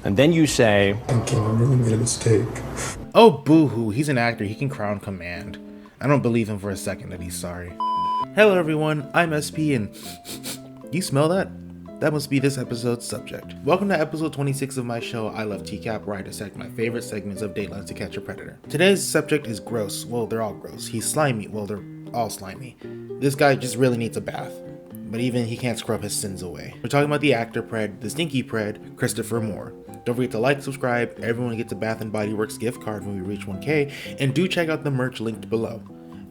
And then you say, I really made a mistake. Oh, boo-hoo, he's an actor, he can crown command. I don't believe him for a second that he's sorry. Hello everyone, I'm SP and you smell that? That must be this episode's subject. Welcome to episode 26 of my show, I Love TCAP, where I dissect my favorite segments of Dateline to Catch a Predator. Today's subject is gross. Well, they're all gross. He's slimy. Well, they're all slimy. This guy just really needs a bath. But even he can't scrub his sins away. We're talking about the actor pred, the stinky pred, Christopher Moore. Don't forget to like, subscribe, everyone gets a Bath & Body Works gift card when we reach 1K, and do check out the merch linked below.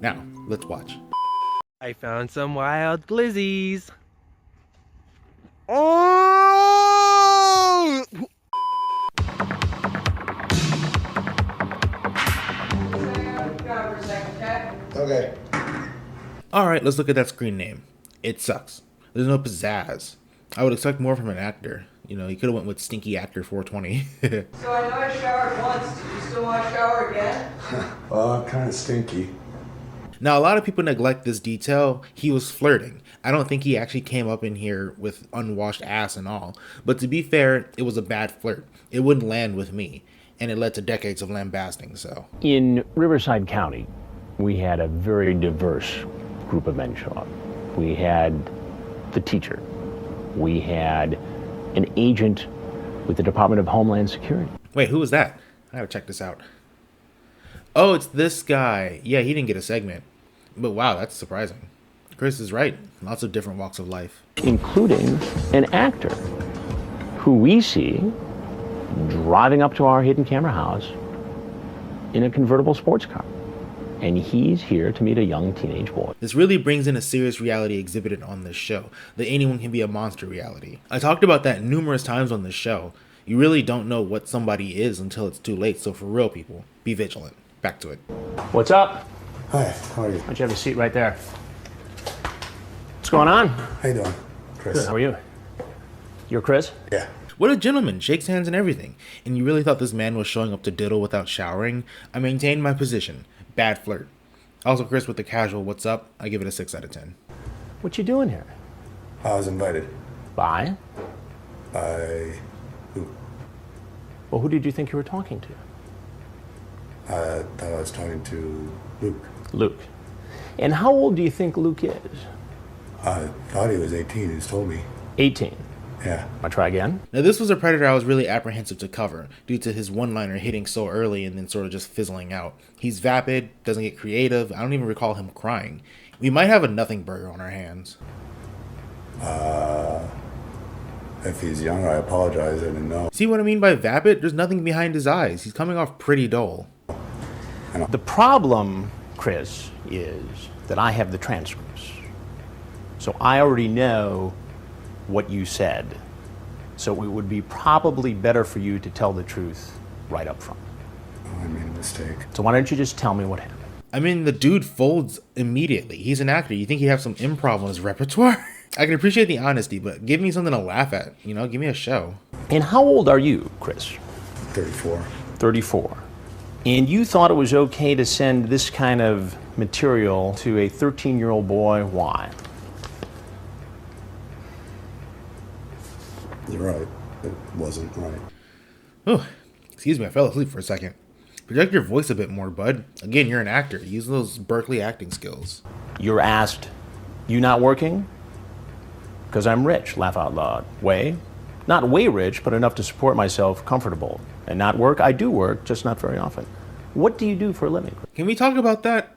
Now, let's watch. I found some wild glizzies. Oh! Okay. Alright, let's look at that screen name. It sucks. There's no pizzazz. I would expect more from an actor. You know, he could have went with Stinky Actor 420. So I know I showered once. Do you still want to shower again? Kind of stinky. Now, a lot of people neglect this detail. He was flirting. I don't think he actually came up in here with unwashed ass and all. But to be fair, it was a bad flirt. It wouldn't land with me. And it led to decades of lambasting, so. in Riverside County, we had a very diverse group of men show up. We had the teacher. We had an agent with the Department of Homeland Security. Wait, who was that? I gotta check this out. Oh, it's this guy. Yeah, he didn't get a segment. But wow, that's surprising. Chris is right. Lots of different walks of life. Including an actor who we see driving up to our hidden camera house in a convertible sports car. And he's here to meet a young teenage boy. This really brings in a serious reality exhibited on this show, the anyone can be a monster reality. I talked about that numerous times on this show. You really don't know what somebody is until it's too late, so for real people, be vigilant. Back to it. What's up? Hi, how are you? Why don't you have a seat right there? What's going on? How you doing, Chris? Good. How are you? You're Chris? Yeah. What a gentleman, shakes hands and everything. And you really thought this man was showing up to diddle without showering? I maintained my position. Bad flirt. Also, Chris with the casual what's up, I give it a 6 out of 10. What you doing here? I was invited By? by who? Well, who did you think you were talking to? I thought I was talking to Luke. Luke. And how old do you think Luke is? I thought he was 18, he's told me. 18. Yeah. I try again. Now, this was a Predator I was really apprehensive to cover, due to his one-liner hitting so early and then sort of just fizzling out. He's vapid, doesn't get creative, I don't even recall him crying. We might have a nothing burger on our hands. If he's younger, I apologize, I didn't know. See what I mean by vapid? There's nothing behind his eyes. He's coming off pretty dull. The problem, Chris, is that I have the transcripts. So I already know what you said. So it would be probably better for you to tell the truth right up front. Oh, I made a mistake. So why don't you just tell me what happened? I mean, the dude folds immediately. He's an actor. You think he'd have some improv on his repertoire? I can appreciate the honesty, but give me something to laugh at. You know, give me a show. And how old are you, Chris? 34. 34. And you thought it was okay to send this kind of material to a 13-year-old boy. Why? You're right. It wasn't right. Oh, excuse me, I fell asleep for a second. Project your voice a bit more, bud. Again, you're an actor. Use those Berkeley acting skills. You're asked, you not working? Because I'm rich, laugh out loud. Way? Not way rich, but enough to support myself comfortable. And not work? I do work, just not very often. What do you do for a living? Can we talk about that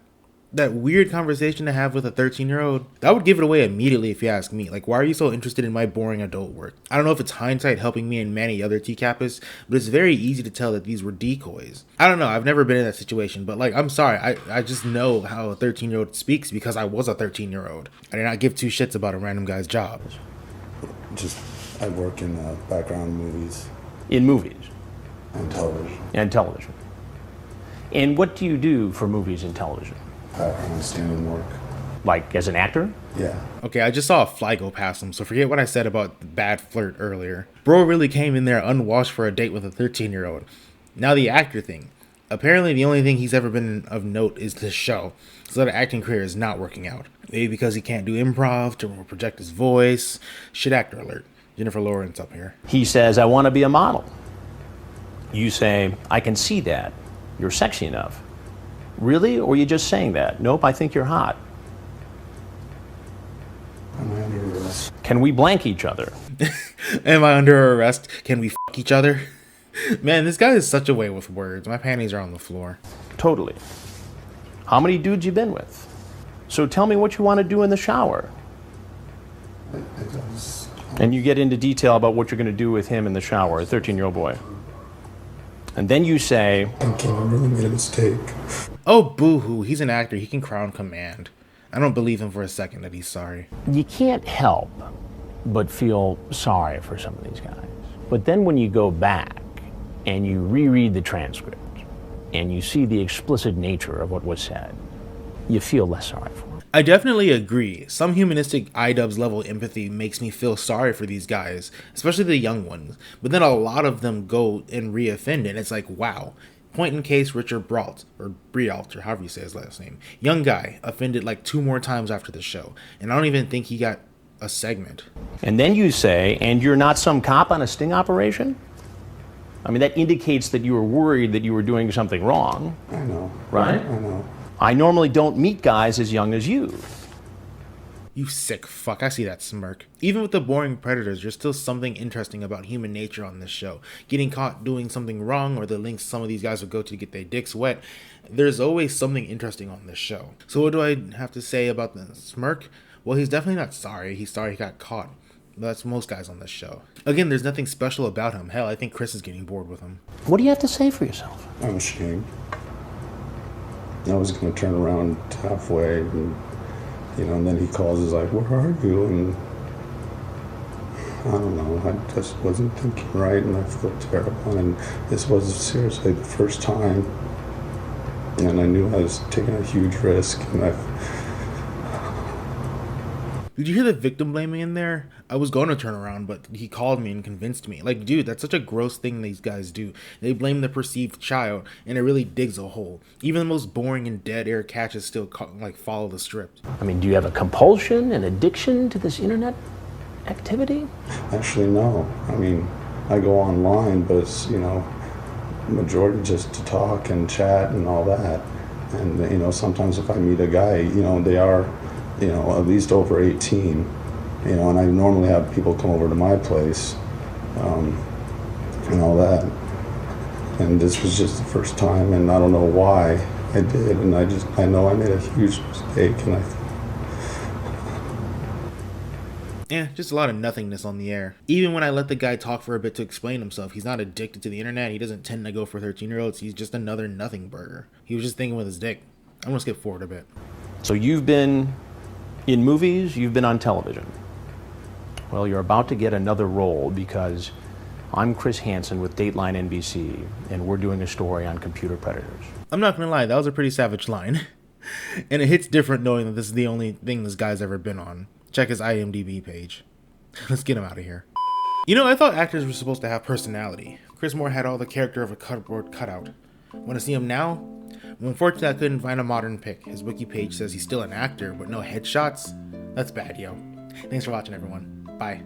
weird conversation to have with a 13-year-old? That would give it away immediately if you ask me. Like, why are you so interested in my boring adult work? I don't know if it's hindsight helping me and many other TCAPists, but it's very easy to tell that these were decoys. I don't know. I've never been in that situation, but like, I'm sorry. I just know how a 13-year-old speaks because I was a 13-year-old. I did not give two shits about a random guy's job. Just, I work in background movies In movies and television. and television. And what do you do for movies and television? I'm stand-in work. Like as an actor? Yeah. Okay, I just saw a fly go past him, so forget what I said about the bad flirt earlier. Bro really came in there unwashed for a date with a 13-year-old. Now the actor thing. Apparently the only thing he's ever been of note is this show, so that acting career is not working out. Maybe because he can't do improv to project his voice. Shit actor alert. Jennifer Lawrence up here. He says, I want to be a model. You say, I can see that. You're sexy enough. Really? Or are you just saying that? Nope, I think you're hot. Am I under arrest? Can we blank each other? Am I under arrest? Can we fuck each other? Man, this guy is such a way with words. My panties are on the floor. Totally. How many dudes you been with? So tell me what you want to do in the shower. It does. And you get into detail about what you're going to do with him in the shower, a 13-year-old boy. And then you say, I think I really made a mistake. Oh, boo-hoo, he's an actor. He can crown command. I don't believe him for a second that he's sorry. you can't help but feel sorry for some of these guys. But then when you go back and you reread the transcript and you see the explicit nature of what was said, you feel less sorry for them. I definitely agree. Some humanistic iDubbbz level empathy makes me feel sorry for these guys, especially the young ones. But then a lot of them go and re-offend, and it's like, wow. Point in case Richard Brault, or Brialt, or however you say his last name. Young guy, offended like 2 more times after the show. And I don't even think he got a segment. And then you say, and you're not some cop on a sting operation? I mean, that indicates that you were worried that you were doing something wrong. I know. Right? I know. I normally don't meet guys as young as you. You sick fuck, I see that smirk. Even with the boring predators, there's still something interesting about human nature on this show. Getting caught doing something wrong, or the lengths some of these guys would go to get their dicks wet. There's always something interesting on this show. So what do I have to say about the smirk? Well, he's definitely not sorry. He's sorry he got caught. But that's most guys on this show. Again, there's nothing special about him. Hell, I think Chris is getting bored with him. What do you have to say for yourself? I'm ashamed. I was going to turn around halfway, and and then he calls, is like, where are you? And I don't know, I just wasn't thinking right, and I felt terrible. And this was seriously the first time, and I knew I was taking a huge risk, and Did you hear the victim blaming in there? I was going to turn around, but he called me and convinced me. Like, dude, that's such a gross thing these guys do. They blame the perceived child, and it really digs a hole. Even the most boring and dead air catches still follow the script. I mean, do you have a compulsion, an addiction to this internet activity? actually no. I mean, I go online, but it's, majority just to talk and chat and all that. And, sometimes if I meet a guy, they are, at least over 18, and I normally have people come over to my place, and all that. And this was just the first time, and I don't know why I did, and I know I made a huge mistake, and Yeah, just a lot of nothingness on the air. Even when I let the guy talk for a bit to explain himself, he's not addicted to the internet. He doesn't tend to go for 13-year-olds. He's just another nothing burger. He was just thinking with his dick. I'm gonna skip forward a bit. So you've been in movies, you've been on television. Well, you're about to get another role because I'm Chris Hansen with Dateline NBC, and we're doing a story on computer predators. I'm not gonna lie, that was a pretty savage line. And it hits different knowing that this is the only thing this guy's ever been on. Check his IMDb page. Let's get him out of here. I thought actors were supposed to have personality. Chris Moore had all the character of a cardboard cutout. Want to see him now? Well, unfortunately, I couldn't find a modern pic. His wiki page says he's still an actor, but no headshots? That's bad, yo. Thanks for watching, everyone. Bye.